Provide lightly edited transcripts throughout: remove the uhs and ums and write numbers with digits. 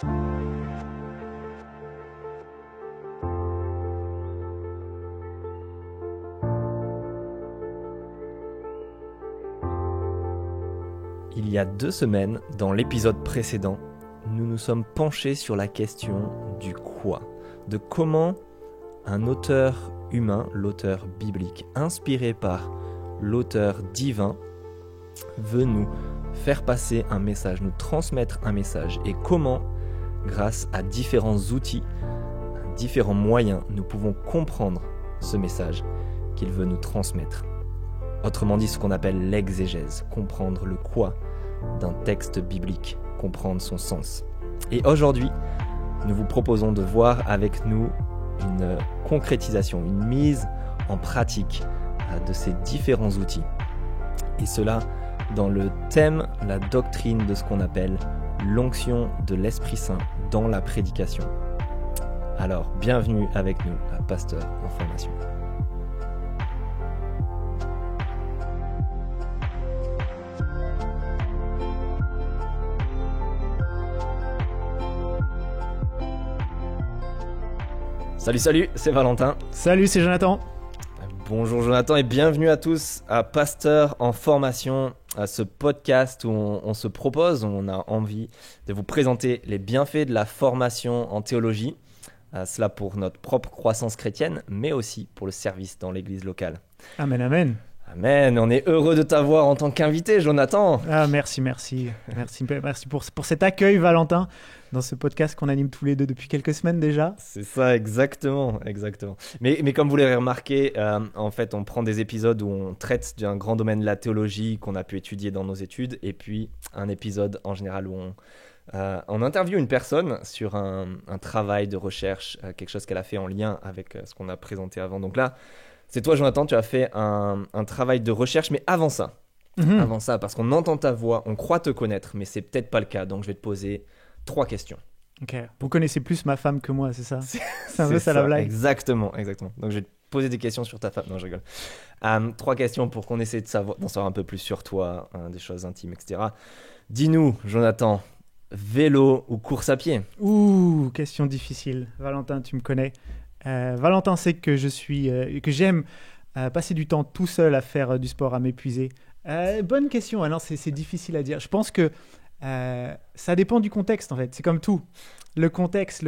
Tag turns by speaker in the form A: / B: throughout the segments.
A: Il y a 2 semaines, dans l'épisode précédent, nous nous sommes penchés sur la question du quoi, de comment un auteur humain, l'auteur biblique, inspiré par l'auteur divin, veut nous faire passer un message, nous transmettre un message, et comment, grâce à différents outils, différents moyens, nous pouvons comprendre ce message qu'il veut nous transmettre. Autrement dit, ce qu'on appelle l'exégèse, comprendre le quoi d'un texte biblique, comprendre son sens. Et aujourd'hui, nous vous proposons de voir avec nous une concrétisation, une mise en pratique de ces différents outils. Et cela dans le thème, la doctrine de ce qu'on appelle l'onction de l'Esprit Saint dans la prédication. Alors, bienvenue avec nous à Pasteur en formation. Salut, c'est Valentin.
B: Salut, c'est Jonathan.
A: Bonjour Jonathan et bienvenue à tous à Pasteur en formation, à ce podcast où on se propose, où on a envie de vous présenter les bienfaits de la formation en théologie, cela pour notre propre croissance chrétienne, mais aussi pour le service dans l'église locale.
B: Amen, amen.
A: Amen, on est heureux de t'avoir en tant qu'invité, Jonathan.
B: Ah, merci pour cet accueil, Valentin, dans ce podcast qu'on anime tous les deux depuis quelques semaines déjà.
A: C'est ça, exactement. Mais comme vous l'avez remarqué, en fait, on prend des épisodes où on traite d'un grand domaine de la théologie qu'on a pu étudier dans nos études, et puis un épisode en général où on interviewe une personne sur un travail de recherche, quelque chose qu'elle a fait en lien avec ce qu'on a présenté avant. Donc là, c'est toi, Jonathan, tu as fait un travail de recherche, mais avant ça, parce qu'on entend ta voix, on croit te connaître, mais c'est peut-être pas le cas, donc je vais te poser 3 questions.
B: Ok, vous connaissez plus ma femme que moi, c'est ça? C'est un peu ça la blague.
A: Exactement. Donc je vais te poser des questions sur ta femme, non je rigole. 3 questions pour qu'on essaie d'en savoir un peu plus sur toi, des choses intimes, etc. Dis-nous, Jonathan, vélo ou course à pied?
B: Ouh, question difficile. Valentin, tu me connais. Valentin sait que que j'aime passer du temps tout seul à faire du sport, à m'épuiser. Bonne question. Alors c'est difficile à dire. Je pense que ça dépend du contexte en fait. C'est comme tout. Le contexte,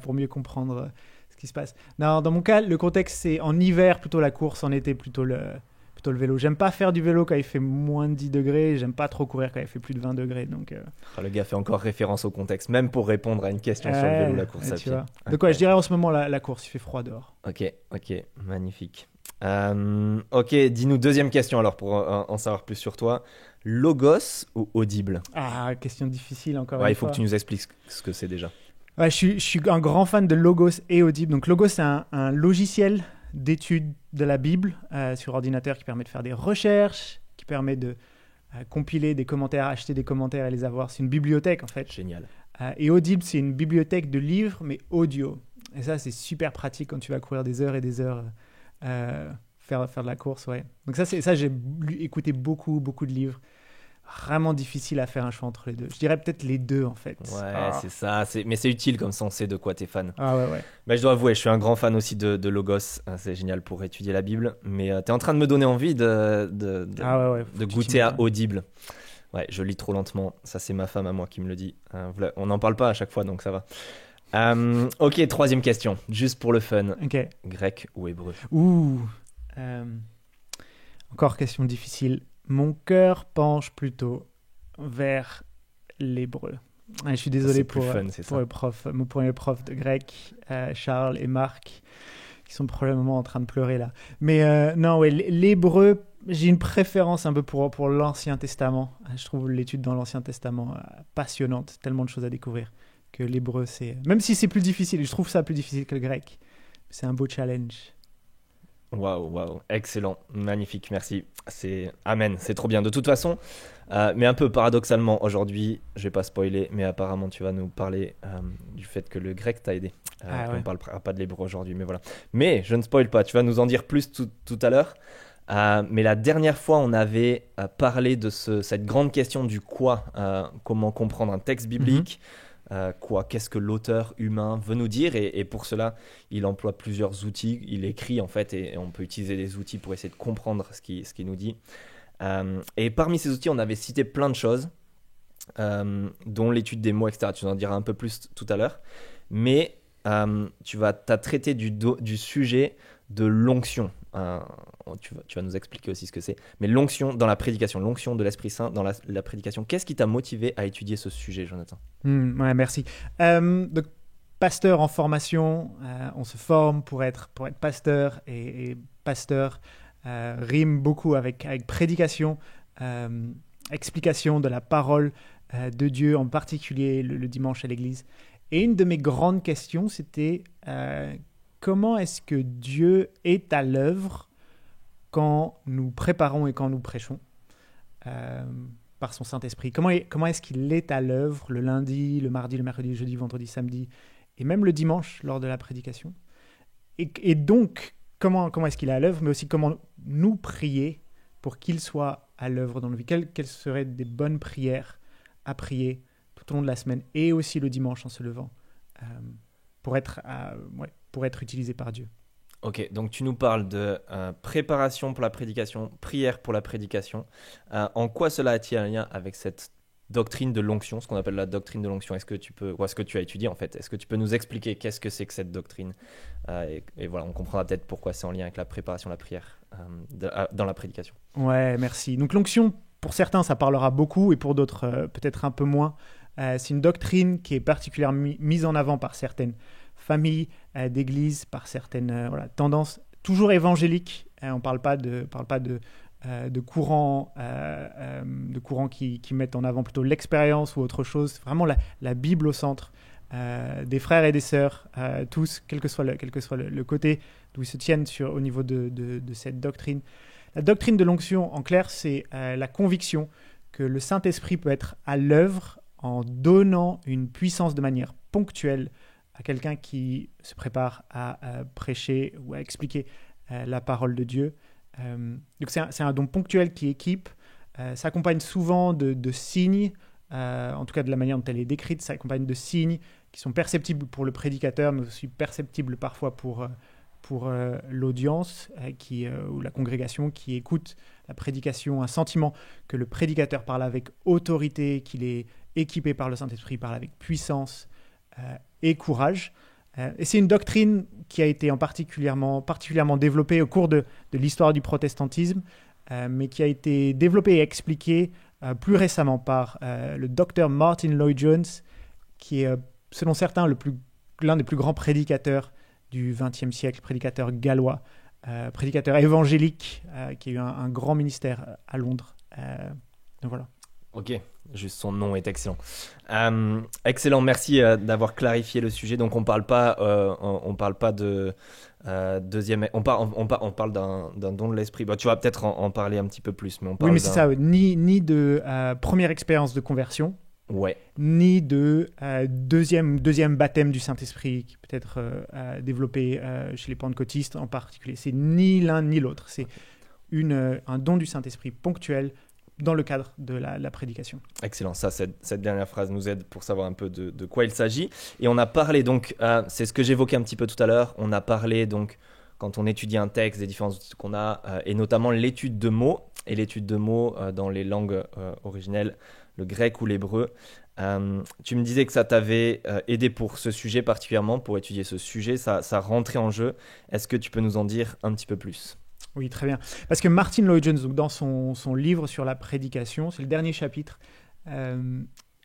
B: pour mieux comprendre ce qui se passe. Non, dans mon cas, le contexte c'est en hiver plutôt la course, en été plutôt le vélo. J'aime pas faire du vélo quand il fait moins de 10 degrés, j'aime pas trop courir quand il fait plus de 20 degrés. Donc,
A: le gars fait encore référence au contexte, même pour répondre à une question sur le vélo, la course à pied.
B: De quoi je dirais en ce moment la course, il fait froid dehors.
A: Ok, magnifique. Ok, dis-nous deuxième question alors pour en savoir plus sur toi. Logos ou audible?
B: Ah, question difficile encore une fois.
A: Il faut que tu nous expliques ce que c'est déjà.
B: Ouais, je suis un grand fan de Logos et Audible. Donc Logos, c'est un logiciel d'étude de la Bible sur ordinateur qui permet de faire des recherches, qui permet de compiler des commentaires, acheter des commentaires et les avoir. C'est une bibliothèque en fait.
A: Génial.
B: Et Audible, c'est une bibliothèque de livres mais audio. Et ça, c'est super pratique quand tu vas courir des heures et des heures, faire de la course. Ouais. Donc ça, j'ai écouté beaucoup de livres. Vraiment difficile à faire un choix entre les deux. Je dirais peut-être les deux en fait.
A: Ouais, c'est ça. Mais c'est utile comme ça, on sait de quoi t'es fan.
B: Ah ouais.
A: Mais je dois avouer, je suis un grand fan aussi de Logos. C'est génial pour étudier la Bible. Mais t'es en train de me donner envie de goûter à Audible. Ouais, je lis trop lentement. Ça, c'est ma femme à moi qui me le dit. On n'en parle pas à chaque fois, donc ça va. Ok, 3e question. Juste pour le fun.
B: Okay.
A: Grec ou hébreu?
B: Encore question difficile. Mon cœur penche plutôt vers l'hébreu. Je suis désolé pour mes profs de grec, Charles et Marc, qui sont probablement en train de pleurer là. Mais non, ouais, l'hébreu, j'ai une préférence un peu pour l'Ancien Testament. Je trouve l'étude dans l'Ancien Testament passionnante, tellement de choses à découvrir, que l'hébreu, même si c'est plus difficile, je trouve ça plus difficile que le grec, c'est un beau challenge.
A: Waouh, excellent, magnifique, merci. Amen, c'est trop bien. De toute façon, mais un peu paradoxalement, aujourd'hui, je vais pas spoiler, mais apparemment tu vas nous parler du fait que le grec t'a aidé. On ne parlera pas de l'hébreu aujourd'hui, mais voilà. Mais je ne spoil pas, tu vas nous en dire plus tout à l'heure. Mais la dernière fois, on avait parlé de cette grande question du quoi, comment comprendre un texte biblique, qu'est-ce que l'auteur humain veut nous dire, et pour cela, il emploie plusieurs outils, il écrit en fait, et on peut utiliser des outils pour essayer de comprendre ce qu'il nous dit. Et parmi ces outils, on avait cité plein de choses, dont l'étude des mots, etc. Tu en diras un peu plus tout à l'heure, mais t'as traité du sujet de l'onction. Tu vas nous expliquer aussi ce que c'est. Mais l'onction dans la prédication, l'onction de l'Esprit Saint dans la prédication. Qu'est-ce qui t'a motivé à étudier ce sujet, Jonathan ?
B: Ouais, merci. Donc, pasteur en formation, on se forme pour être pasteur, et pasteur rime beaucoup avec prédication, explication de la parole de Dieu, en particulier le dimanche à l'église. Et une de mes grandes questions, c'était comment est-ce que Dieu est à l'œuvre quand nous préparons et quand nous prêchons par son Saint-Esprit. Comment est-ce qu'il est à l'œuvre le lundi, le mardi, le mercredi, le jeudi, vendredi, samedi, et même le dimanche lors de la prédication. Et donc, comment est-ce qu'il est à l'œuvre, mais aussi comment nous prier pour qu'il soit à l'œuvre dans nos vies. Quelles seraient des bonnes prières à prier tout au long de la semaine et aussi le dimanche en se levant pour être utilisé par Dieu.
A: Ok, donc tu nous parles de préparation pour la prédication, prière pour la prédication. En quoi cela a-t-il un lien avec cette doctrine de l'onction, ce qu'on appelle la doctrine de l'onction? Est-ce que tu as étudié en fait? Est-ce que tu peux nous expliquer qu'est-ce que c'est que cette doctrine? Et voilà, on comprendra peut-être pourquoi c'est en lien avec la préparation, la prière dans la prédication.
B: Ouais, merci. Donc l'onction, pour certains, ça parlera beaucoup et pour d'autres, peut-être un peu moins. C'est une doctrine qui est particulièrement mise en avant par certaines familles d'église, par certaines tendances toujours évangéliques. On ne parle pas de courants qui mettent en avant plutôt l'expérience ou autre chose. C'est vraiment la Bible au centre. Des frères et des sœurs, tous, quel que soit le côté d'où ils se tiennent au niveau de cette doctrine. La doctrine de l'onction, en clair, c'est la conviction que le Saint-Esprit peut être à l'œuvre en donnant une puissance de manière ponctuelle à quelqu'un qui se prépare à prêcher ou à expliquer la parole de Dieu. Donc c'est un don ponctuel qui équipe, s'accompagne souvent de signes, en tout cas de la manière dont elle est décrite, s'accompagne de signes qui sont perceptibles pour le prédicateur, mais aussi perceptibles parfois pour l'audience ou la congrégation qui écoute la prédication, un sentiment que le prédicateur parle avec autorité, qu'il est équipé par le Saint-Esprit, parle avec puissance et courage. Et c'est une doctrine qui a été particulièrement développée au cours de l'histoire du protestantisme, mais qui a été développée et expliquée plus récemment par le docteur Martin Lloyd-Jones, qui est, selon certains, l'un des plus grands prédicateurs du XXe siècle, prédicateur gallois, prédicateur évangélique, qui a eu un grand ministère à Londres. Donc voilà.
A: Ok, juste son nom est excellent. Excellent, merci d'avoir clarifié le sujet. Donc on parle pas de deuxième. On parle d'un don de l'esprit. Bah, tu vas peut-être en parler un petit peu plus, mais on parle.
B: Oui, mais c'est ça. Ni de première expérience de conversion.
A: Ouais.
B: Ni de deuxième baptême du Saint-Esprit qui peut être développé chez les pentecôtistes en particulier. C'est ni l'un ni l'autre. C'est un don du Saint-Esprit ponctuel dans le cadre de la prédication.
A: Excellent, cette dernière phrase nous aide pour savoir un peu de quoi il s'agit. Et on a parlé donc, c'est ce que j'évoquais un petit peu tout à l'heure, on a parlé donc quand on étudie un texte des différences qu'on a, et notamment l'étude de mots, et l'étude de mots dans les langues originelles, le grec ou l'hébreu. Tu me disais que ça t'avait aidé pour ce sujet particulièrement, pour étudier ce sujet, ça rentrait en jeu. Est-ce que tu peux nous en dire un petit peu plus ?
B: Oui, très bien. Parce que Martin Lloyd-Jones, donc dans son livre sur la prédication, c'est le dernier chapitre,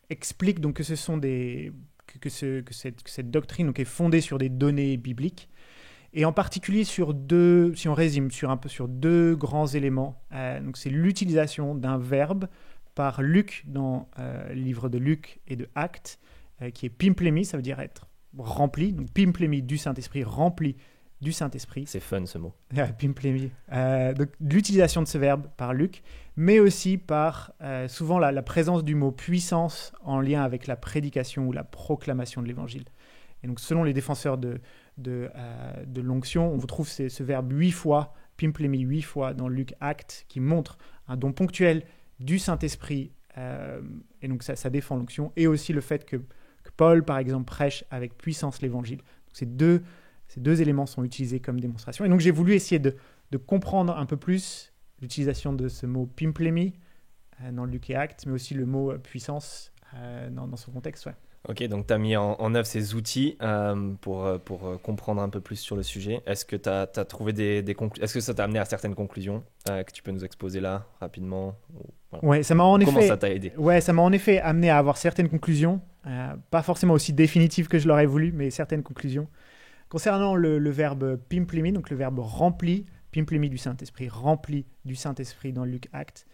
B: explique donc que cette doctrine donc, est fondée sur des données bibliques, et en particulier si on résume, sur deux grands éléments. Donc c'est l'utilisation d'un verbe par Luc dans le livre de Luc et de Actes, qui est pimplémi, ça veut dire être rempli, donc pimplémi du Saint-Esprit, rempli du Saint-Esprit.
A: C'est fun ce mot.
B: Pimplémi. Donc l'utilisation de ce verbe par Luc, mais aussi par souvent la présence du mot puissance en lien avec la prédication ou la proclamation de l'évangile. Et donc selon les défenseurs de l'onction, on retrouve ce verbe 8 fois pimplémi 8 fois dans Luc Actes, qui montre un don ponctuel du Saint-Esprit, et donc ça défend l'onction, et aussi le fait que Paul, par exemple, prêche avec puissance l'Évangile. Donc ces deux éléments sont utilisés comme démonstration. Et donc j'ai voulu essayer de comprendre un peu plus l'utilisation de ce mot pimplémi dans Luc et Actes, mais aussi le mot puissance dans son contexte. Ouais.
A: Ok, donc tu as mis en œuvre ces outils pour comprendre un peu plus sur le sujet. Est-ce que tu as trouvé est-ce que ça t'a amené à certaines conclusions que tu peux nous exposer là rapidement voilà.
B: Ouais,
A: Comment ça t'a aidé?
B: Ouais, ça m'a en effet amené à avoir certaines conclusions, pas forcément aussi définitives que je l'aurais voulu, mais certaines conclusions. Concernant le verbe pimplémi, donc le verbe rempli, pimplémi du Saint-Esprit, rempli du Saint-Esprit dans Luc Actes,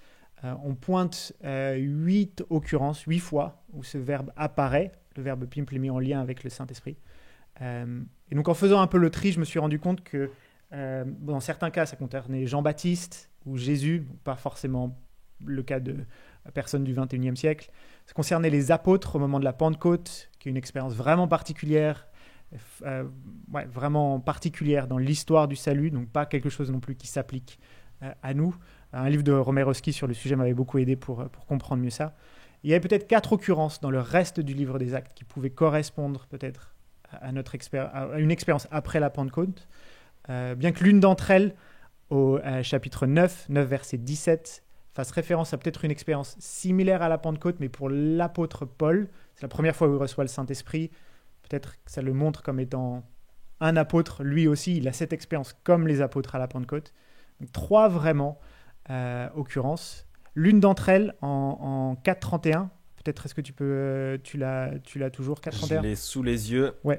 B: on pointe 8 occurrences, 8 fois où ce verbe apparaît, le verbe pimplémi en lien avec le Saint-Esprit. Et donc en faisant un peu le tri, je me suis rendu compte que dans certains cas, ça concernait Jean-Baptiste ou Jésus, pas forcément le cas de personnes du 21e siècle. Ça concernait les apôtres au moment de la Pentecôte, qui est une expérience vraiment particulière, vraiment particulière dans l'histoire du salut, donc pas quelque chose non plus qui s'applique à nous. Un livre de Romerowski sur le sujet m'avait beaucoup aidé pour comprendre mieux ça. Il y avait peut-être 4 occurrences dans le reste du livre des Actes qui pouvaient correspondre peut-être à une expérience après la Pentecôte, bien que l'une d'entre elles, au chapitre 9 verset 17, fasse référence à peut-être une expérience similaire à la Pentecôte, mais pour l'apôtre Paul. C'est la première fois où il reçoit le Saint-Esprit. Peut-être que ça le montre comme étant un apôtre, lui aussi, il a cette expérience comme les apôtres à la Pentecôte. Donc, 3 vraiment occurrences. L'une d'entre elles en 4.31. Peut-être est-ce que tu l'as toujours 4.31.
A: Je l'ai sous les yeux.
B: Ouais.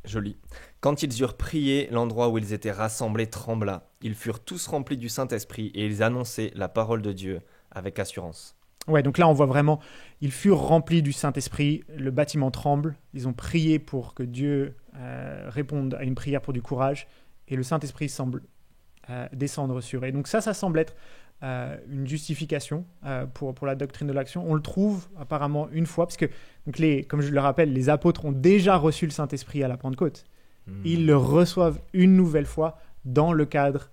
A: Je lis. Quand ils eurent prié, l'endroit où ils étaient rassemblés trembla. Ils furent tous remplis du Saint-Esprit et ils annonçaient la parole de Dieu avec assurance.
B: Ouais, donc là on voit vraiment, ils furent remplis du Saint-Esprit, le bâtiment tremble, ils ont prié pour que Dieu réponde à une prière pour du courage, et le Saint-Esprit semble descendre sur eux. Et donc ça semble être une justification pour la doctrine de l'action. On le trouve apparemment une fois, parce que, donc comme je le rappelle, les apôtres ont déjà reçu le Saint-Esprit à la Pentecôte. Ils le reçoivent une nouvelle fois dans le cadre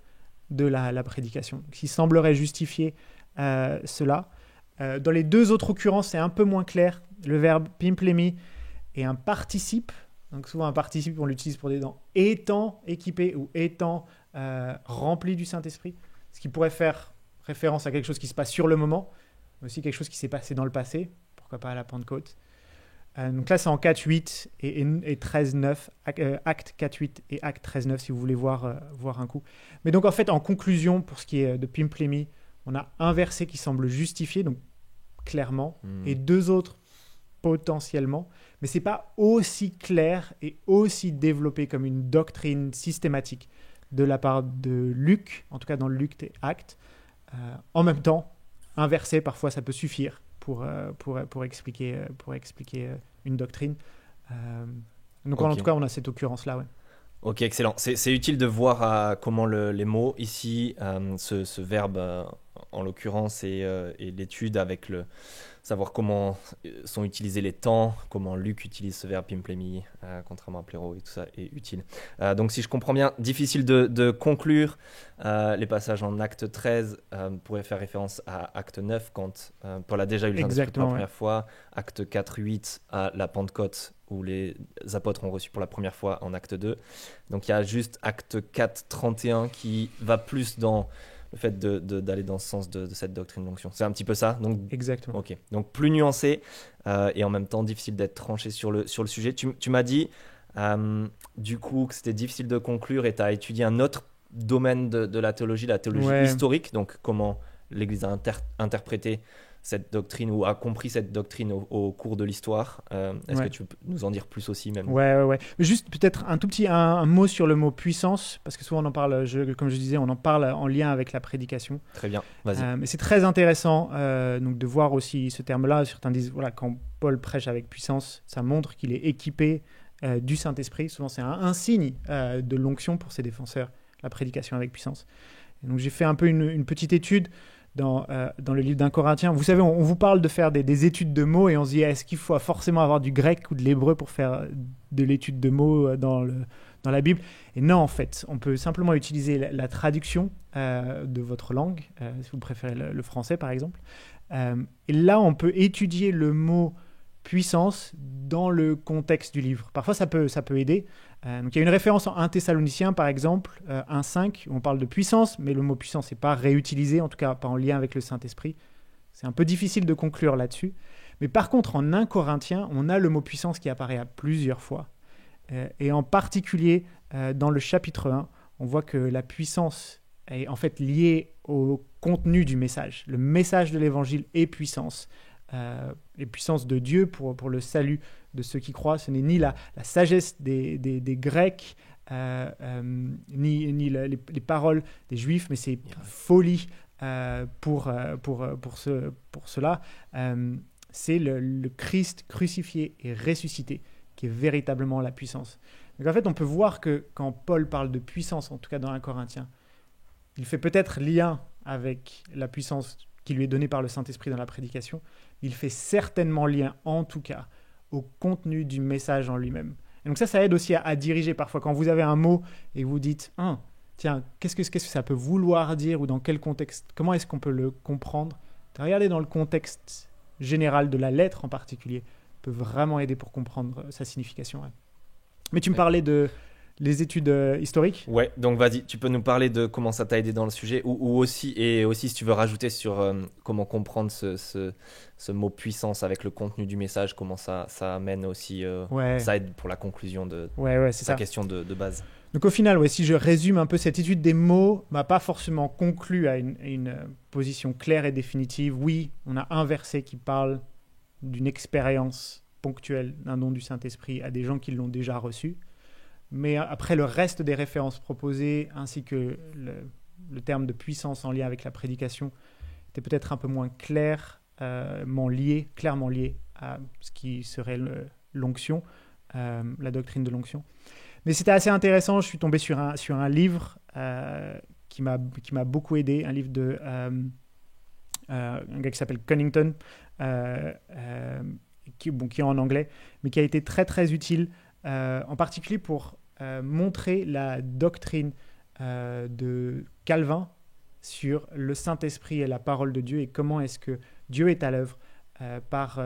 B: de la prédication. Donc, il semblerait justifier cela. Dans les 2 autres occurrences, c'est un peu moins clair. Le verbe pimplémi est un participe. Donc souvent, un participe, on l'utilise pour des dans étant équipé ou étant rempli du Saint-Esprit. Ce qui pourrait faire référence à quelque chose qui se passe sur le moment, mais aussi quelque chose qui s'est passé dans le passé. Pourquoi pas à la Pentecôte. Donc là, c'est en 4.8 et 13.9. Acte 4.8 et Acte 13.9, si vous voulez voir un coup. Mais donc, en fait, en conclusion, pour ce qui est de pimplémi, on a un verset qui semble justifié, donc clairement, et 2 autres potentiellement, mais c'est pas aussi clair et aussi développé comme une doctrine systématique de la part de Luc, en tout cas dans Luc et Actes. En même temps, un verset, parfois, ça peut suffire pour expliquer une doctrine. Donc,
A: okay.
B: En tout cas, on a cette occurrence-là, ouais.
A: Ok, excellent. C'est utile de voir comment les mots ici, ce verbe en l'occurrence, et l'étude avec savoir comment sont utilisés les temps, comment Luc utilise ce verbe pimplémi, contrairement à Pléro, et tout ça est utile. Donc si je comprends bien, difficile de conclure. Les passages en Acte 13 pourraient faire référence à Acte 9 quand Paul a déjà eu le Saint-Esprit pour la première fois, Acte 4-8 à la Pentecôte où les apôtres ont reçu pour la première fois en Acte 2. Donc il y a juste Acte 4-31 qui va plus dans le fait d'aller dans ce sens de cette doctrine d'onction. C'est un petit peu ça. Donc,
B: exactement.
A: Ok. Donc plus nuancé et en même temps difficile d'être tranché sur le sujet. Tu m'as dit du coup que c'était difficile de conclure et tu as étudié un autre domaine de la théologie historique, donc comment l'Église a interprété cette doctrine ou a compris cette doctrine au cours de l'histoire. Est-ce que tu peux nous en dire plus aussi même?
B: Ouais. Juste peut-être un tout petit un mot sur le mot puissance, parce que souvent on en parle, comme je disais, on en parle en lien avec la prédication.
A: Très bien, vas-y.
B: Mais c'est très intéressant donc de voir aussi ce terme-là. Certains disent, voilà, quand Paul prêche avec puissance, ça montre qu'il est équipé du Saint-Esprit. Souvent c'est un signe de l'onction pour ses défenseurs, la prédication avec puissance. Et donc j'ai fait un peu une petite étude dans le livre d'un Corinthien. Vous savez, on vous parle de faire des études de mots et on se dit, est-ce qu'il faut forcément avoir du grec ou de l'hébreu pour faire de l'étude de mots dans dans la Bible. Et non, en fait, on peut simplement utiliser la traduction de votre langue, si vous préférez le français par exemple. Et là, on peut étudier le mot puissance dans le contexte du livre. Parfois, ça peut aider. Donc, il y a une référence en 1 Thessaloniciens, par exemple, 1,5, où on parle de puissance, mais le mot puissance n'est pas réutilisé, en tout cas pas en lien avec le Saint-Esprit. C'est un peu difficile de conclure là-dessus. Mais par contre, en 1 Corinthiens, on a le mot puissance qui apparaît à plusieurs fois. Et en particulier, dans le chapitre 1, on voit que la puissance est en fait liée au contenu du message. Le message de l'évangile est puissance. Et puissance de Dieu pour le salut de ceux qui croient. Ce n'est ni la sagesse des Grecs, ni les paroles des Juifs, mais c'est folie pour cela. C'est le Christ crucifié et ressuscité qui est véritablement la puissance. Donc en fait, on peut voir que quand Paul parle de puissance, en tout cas dans 1 Corinthiens, il fait peut-être lien avec la puissance qui lui est donnée par le Saint-Esprit dans la prédication. Il fait certainement lien, en tout cas, au contenu du message en lui-même. Et donc ça aide aussi à diriger parfois. Quand vous avez un mot et vous dites « Tiens, qu'est-ce que ça peut vouloir dire » ou dans quel contexte, comment est-ce qu'on peut le comprendre ? Regardez dans le contexte général de la lettre en particulier, peut vraiment aider pour comprendre sa signification. Ouais. Mais tu me parlais de les études historiques.
A: Ouais, donc vas-y, tu peux nous parler de comment ça t'a aidé dans le sujet, ou aussi si tu veux rajouter sur comment comprendre ce mot puissance avec le contenu du message, comment ça amène aussi, ça aide pour la conclusion de
B: c'est
A: question de base.
B: Donc au final, si je résume un peu cette étude des mots, m'a pas forcément conclu à une position claire et définitive. Oui, on a un verset qui parle d'une expérience ponctuelle d'un don du Saint-Esprit à des gens qui l'ont déjà reçu. Mais après, le reste des références proposées, ainsi que le terme de puissance en lien avec la prédication, était peut-être un peu moins clairement lié à ce qui serait l'onction, la doctrine de l'onction. Mais c'était assez intéressant. Je suis tombé sur un livre qui m'a beaucoup aidé, un livre de un gars qui s'appelle Cunnington, qui est en anglais, mais qui a été très très utile, en particulier pour montrer la doctrine de Calvin sur le Saint-Esprit et la parole de Dieu et comment est-ce que Dieu est à l'œuvre par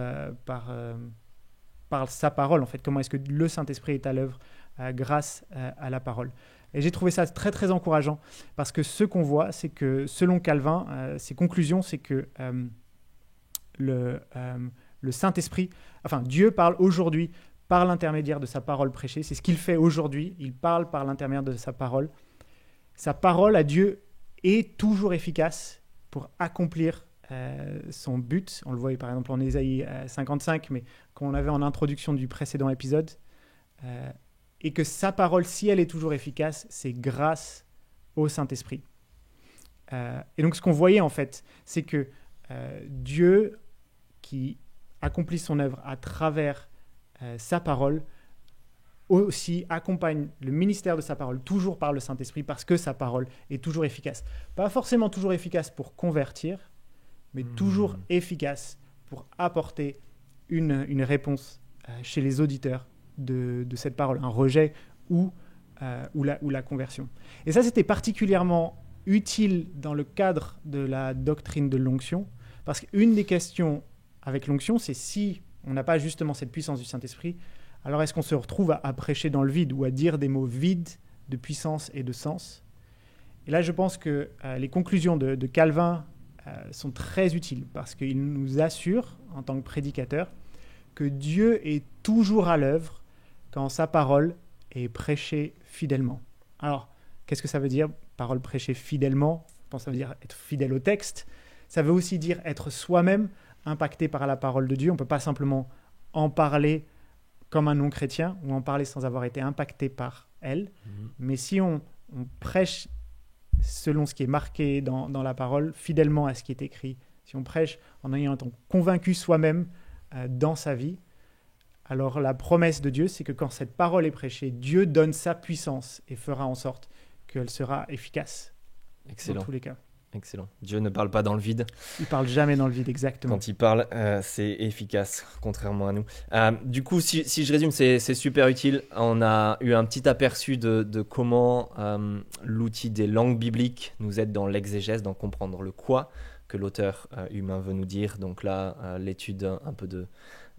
B: sa parole, en fait, comment est-ce que le Saint-Esprit est à l'œuvre grâce à la parole. Et j'ai trouvé ça très très encourageant parce que ce qu'on voit, c'est que selon Calvin, ses conclusions, c'est que le Saint-Esprit, Dieu parle aujourd'hui par l'intermédiaire de sa parole prêchée. C'est ce qu'il fait aujourd'hui. Il parle par l'intermédiaire de sa parole. Sa parole à Dieu est toujours efficace pour accomplir son but. On le voit par exemple en Ésaïe 55, mais qu'on avait en introduction du précédent épisode. Et que sa parole, si elle est toujours efficace, c'est grâce au Saint-Esprit. Et donc ce qu'on voyait en fait, c'est que Dieu qui accomplit son œuvre à travers sa parole, aussi accompagne le ministère de sa parole toujours par le Saint-Esprit parce que sa parole est toujours efficace. Pas forcément toujours efficace pour convertir, mais toujours efficace pour apporter une réponse chez les auditeurs de cette parole, un rejet ou la conversion. Et ça, c'était particulièrement utile dans le cadre de la doctrine de l'onction, parce qu'une des questions avec l'onction, c'est si on n'a pas justement cette puissance du Saint-Esprit, alors est-ce qu'on se retrouve à prêcher dans le vide ou à dire des mots vides de puissance et de sens? Et là, je pense que les conclusions de Calvin sont très utiles parce qu'il nous assure, en tant que prédicateur, que Dieu est toujours à l'œuvre quand sa parole est prêchée fidèlement. Alors, qu'est-ce que ça veut dire, parole prêchée fidèlement? Je pense que ça veut dire être fidèle au texte. Ça veut aussi dire être soi-même impacté par la parole de Dieu. On ne peut pas simplement en parler comme un non-chrétien ou en parler sans avoir été impacté par elle. Mais si on prêche selon ce qui est marqué dans la parole, fidèlement à ce qui est écrit, si on prêche en ayant été convaincu soi-même dans sa vie, alors la promesse de Dieu, c'est que quand cette parole est prêchée, Dieu donne sa puissance et fera en sorte qu'elle sera efficace.
A: Excellent.
B: Dans tous les cas.
A: Excellent. Dieu ne parle pas dans le vide.
B: Il parle jamais dans le vide, exactement.
A: Quand il parle, c'est efficace, contrairement à nous. Du coup, si je résume, c'est super utile. On a eu un petit aperçu de comment l'outil des langues bibliques nous aide dans l'exégèse, dans comprendre le quoi que l'auteur humain veut nous dire. Donc là, l'étude un peu de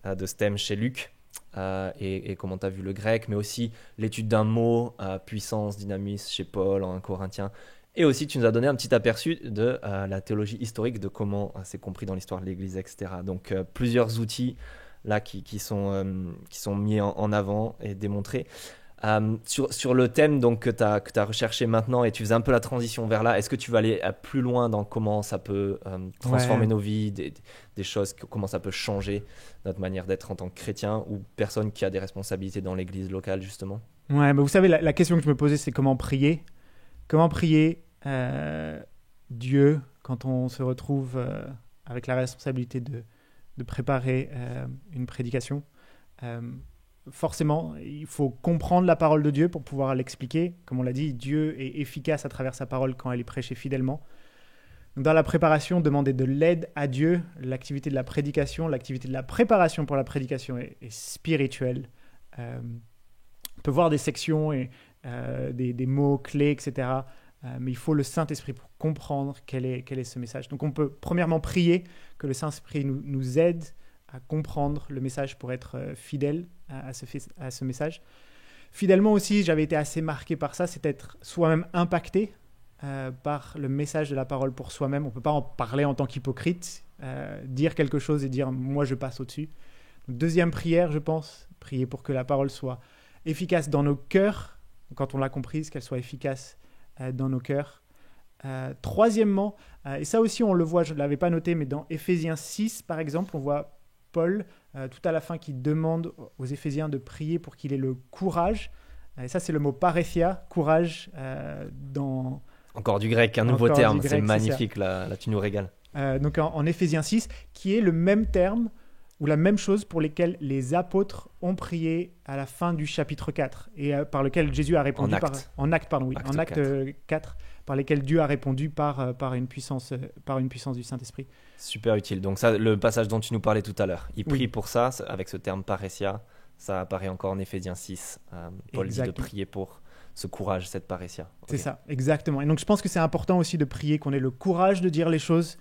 A: ce thème chez Luc. Et comment tu as vu le grec, mais aussi l'étude d'un mot, puissance, dynamisme, chez Paul, en 1 Corinthiens. Et aussi, tu nous as donné un petit aperçu de la théologie historique, de comment c'est compris dans l'histoire de l'Église, etc. Donc, plusieurs outils là qui sont mis en avant et démontrés. Sur le thème donc, que tu as recherché maintenant, et tu faisais un peu la transition vers là, est-ce que tu vas aller plus loin dans comment ça peut transformer nos vies, des choses, comment ça peut changer notre manière d'être en tant que chrétien ou personne qui a des responsabilités dans l'église locale, justement?
B: Ouais, mais vous savez, la question que je me posais, c'est comment prier. Comment prier Dieu quand on se retrouve avec la responsabilité de préparer une prédication. Forcément, il faut comprendre la parole de Dieu pour pouvoir l'expliquer. Comme on l'a dit, Dieu est efficace à travers sa parole quand elle est prêchée fidèlement. Donc dans la préparation, demander de l'aide à Dieu, l'activité de la prédication, l'activité de la préparation pour la prédication est spirituelle. On peut voir des sections et des mots-clés, etc. Mais il faut le Saint-Esprit pour comprendre quel est ce message. Donc on peut premièrement prier que le Saint-Esprit nous aide à comprendre le message pour être fidèle à ce message. Fidèlement aussi, j'avais été assez marqué par ça, c'est être soi-même impacté par le message de la parole pour soi-même. On ne peut pas en parler en tant qu'hypocrite, dire quelque chose et dire « moi je passe au-dessus ». Deuxième prière, je pense, prier pour que la parole soit efficace dans nos cœurs, quand on l'a comprise, qu'elle soit efficace dans nos cœurs. Troisièmement, et ça aussi on le voit, je ne l'avais pas noté, mais dans Éphésiens 6 par exemple, on voit Paul tout à la fin qui demande aux Éphésiens de prier pour qu'il ait le courage. Et ça c'est le mot paréthia, courage dans...
A: Encore du grec, un nouveau terme, c'est magnifique, là tu nous régales.
B: Donc en Éphésiens 6, qui est le même terme ou la même chose pour lesquels les apôtres ont prié à la fin du chapitre 4 et par lequel Jésus a répondu en acte 4, par lesquels Dieu a répondu par une puissance du Saint-Esprit.
A: Super utile. Donc ça, le passage dont tu nous parlais tout à l'heure, il prie pour ça, avec ce terme paréthia, ça apparaît encore en Éphésiens 6. Paul dit de prier pour ce courage, cette paréthia. Okay.
B: C'est ça, exactement. Et donc je pense que c'est important aussi de prier, qu'on ait le courage de dire les choses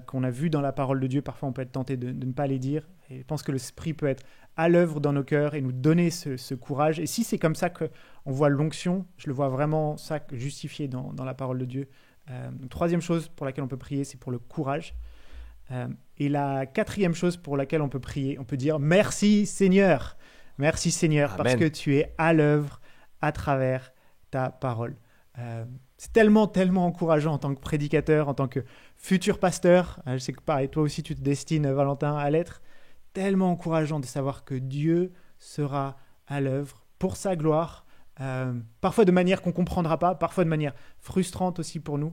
B: qu'on a vues dans la parole de Dieu. Parfois on peut être tenté de ne pas les dire. Et je pense que l'Esprit peut être à l'œuvre dans nos cœurs et nous donner ce courage. Et si c'est comme ça qu'on voit l'onction, je le vois vraiment ça justifié dans la parole de Dieu. Troisième chose pour laquelle on peut prier, c'est pour le courage. Et la quatrième chose pour laquelle on peut prier, on peut dire merci Seigneur. Merci Seigneur. Amen. Parce que tu es à l'œuvre à travers ta parole. C'est tellement encourageant en tant que prédicateur, en tant que futur pasteur. Je sais que pareil, toi aussi tu te destines, Valentin, à l'être. Tellement encourageant de savoir que Dieu sera à l'œuvre pour sa gloire, parfois de manière qu'on ne comprendra pas, parfois de manière frustrante aussi pour nous,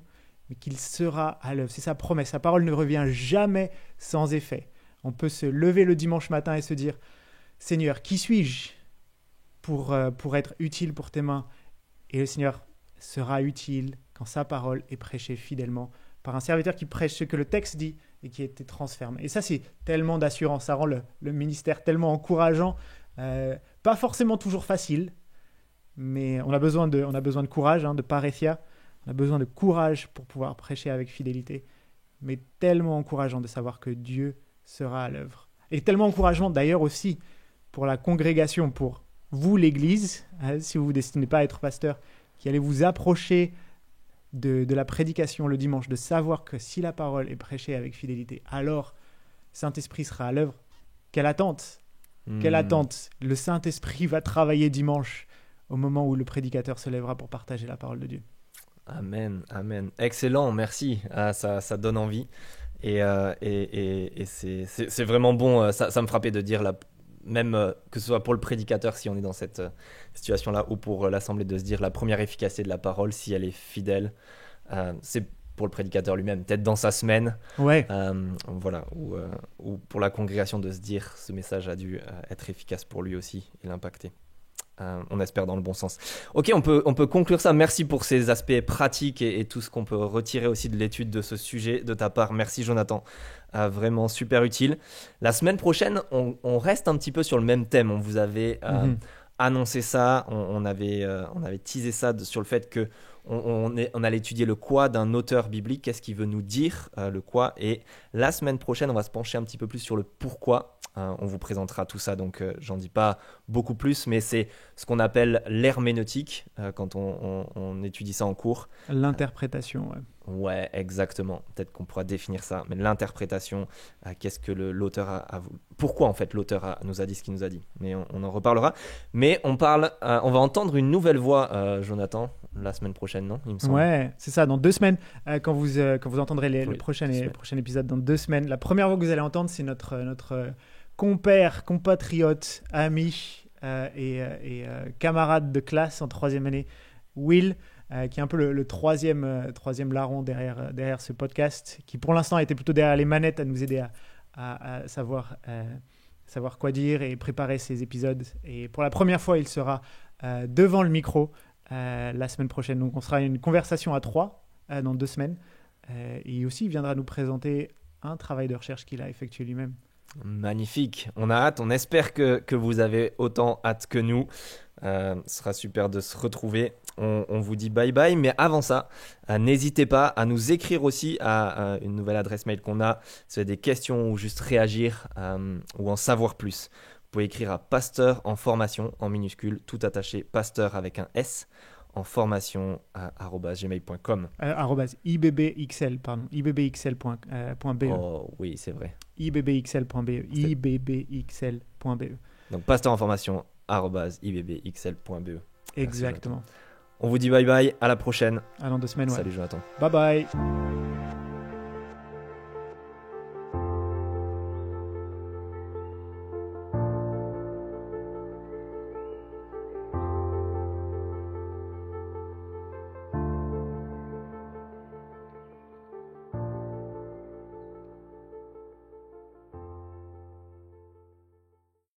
B: mais qu'il sera à l'œuvre. C'est sa promesse. Sa parole ne revient jamais sans effet. On peut se lever le dimanche matin et se dire « Seigneur, qui suis-je pour être utile pour tes mains ?» Et le Seigneur sera utile quand sa parole est prêchée fidèlement par un serviteur qui prêche ce que le texte dit et qui a été transformé. Et ça, c'est tellement d'assurance. Ça rend le ministère tellement encourageant. Pas forcément toujours facile, mais on a besoin de courage, de paréthia. On a besoin de courage pour pouvoir prêcher avec fidélité. Mais tellement encourageant de savoir que Dieu sera à l'œuvre. Et tellement encourageant d'ailleurs aussi pour la congrégation, pour vous, l'Église, si vous ne vous destinez pas à être pasteur, qui allez vous approcher de la prédication le dimanche, de savoir que si la parole est prêchée avec fidélité, alors Saint-Esprit sera à l'œuvre. Quelle attente! Quelle attente! Le Saint-Esprit va travailler dimanche au moment où le prédicateur se lèvera pour partager la parole de Dieu.
A: Amen, amen. Excellent, merci. Ça donne envie. Et c'est vraiment bon. Ça me frappait de dire, même que ce soit pour le prédicateur, si on est dans cette situation-là, ou pour l'assemblée, de se dire la première efficacité de la parole, si elle est fidèle, c'est pour le prédicateur lui-même, peut-être dans sa semaine.
B: Ouais.
A: Voilà, ou pour la congrégation de se dire ce message a dû être efficace pour lui aussi et l'impacter. On espère dans le bon sens. Ok, on peut conclure ça. Merci pour ces aspects pratiques et tout ce qu'on peut retirer aussi de l'étude de ce sujet de ta part. Merci Jonathan, vraiment super utile. La semaine prochaine, on reste un petit peu sur le même thème. On vous avait annoncé ça, on avait teasé ça sur le fait que on allait étudier le quoi d'un auteur biblique, qu'est-ce qu'il veut nous dire, le quoi. Et la semaine prochaine, on va se pencher un petit peu plus sur le pourquoi. On vous présentera tout ça, donc j'en dis pas beaucoup plus, mais c'est ce qu'on appelle l'herméneutique quand on étudie ça en cours.
B: L'interprétation, ouais.
A: Ouais, exactement. Peut-être qu'on pourra définir ça, mais l'interprétation, qu'est-ce que l'auteur pourquoi en fait l'auteur nous a dit ce qu'il nous a dit. Mais on en reparlera. Mais on va entendre une nouvelle voix, Jonathan, la semaine prochaine, non? Il me semble.
B: Ouais, c'est ça. Dans 2 semaines, quand vous entendrez le prochain épisode dans 2 semaines, la première voix que vous allez entendre, c'est notre compère, compatriote, ami et camarade de classe en 3e année, Will. Qui est un peu le troisième larron derrière ce podcast, qui pour l'instant était plutôt derrière les manettes à nous aider à savoir quoi dire et préparer ces épisodes. Et pour la première fois, il sera devant le micro la semaine prochaine. Donc on sera une conversation à 3 dans 2 semaines. Et aussi, il viendra nous présenter un travail de recherche qu'il a effectué lui-même.
A: Magnifique, on a hâte, on espère que vous avez autant hâte que nous. Ce sera super de se retrouver. On vous dit bye bye, mais avant ça, n'hésitez pas à nous écrire aussi à une nouvelle adresse mail qu'on a. Si vous avez des questions ou juste réagir ou en savoir plus, vous pouvez écrire à pasteur en formation en minuscule, tout attaché, pasteur avec un S en formation @gmail.com.
B: @ibbxl, pardon, ibbxl.be.
A: Oh oui, c'est vrai.
B: ibbxl.be, ibbxl.be.
A: Donc pasteur en formation @ibbxl.be.
B: Exactement.
A: On vous dit bye bye, à la prochaine.
B: À dans 2 semaines, ouais.
A: Salut Jonathan.
B: Bye bye.